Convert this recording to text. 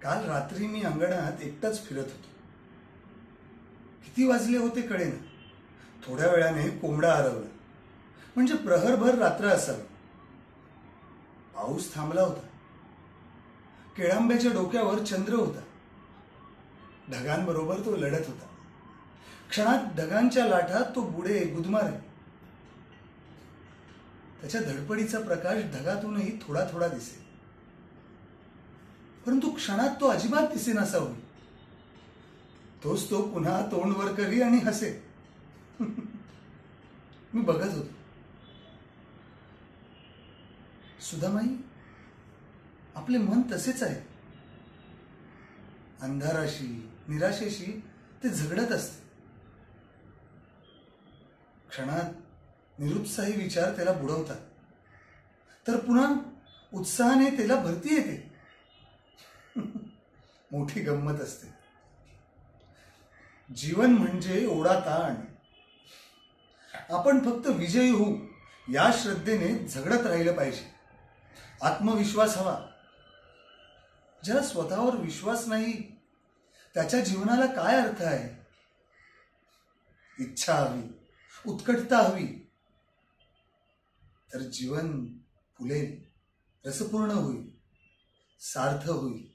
काल रात्री मी अंगणात एकटाच फिरत होतो. किती वाजले होते कळेना. थोड्या वेळाने कोंबडा हरवला. म्हणजे प्रहरभर रात्र असावी. पाऊस थांबला होता. केळांब्याच्या डोक्यावर चंद्र होता. ढगांबरोबर तो लढत होता. क्षणात ढगांच्या लाटात तो बुडे गुदमारे. त्याच्या धडपडीचा प्रकाश ढगातूनही थोडा थोडा दिसे, परंतु क्षणात तो अजिबात दिसेनासा होई. तोच तो पुन्हा तोंड वर करी आणि हसे. मी बघत होतो. सुधामाई, आपले मन तसेच आहे. अंधाराशी निराशेशी ते झगडत असते. क्षणात निरुत्साही विचार त्याला बुडवतात, तर पुन्हा उत्साहाने त्याला भरती येते. मोठी गंमत असते. जीवन म्हणजे ओढा ताण. आपण फक्त विजयी होऊ या श्रद्धेने झगडत राहिलं पाहिजे. आत्मविश्वास हवा. ज्याला स्वतःवर विश्वास नाही त्याच्या जीवनाला काय अर्थ आहे? इच्छा हवी, उत्कटता हवी, तर जीवन फुलेल, रसपूर्ण होईल, सार्थ होईल.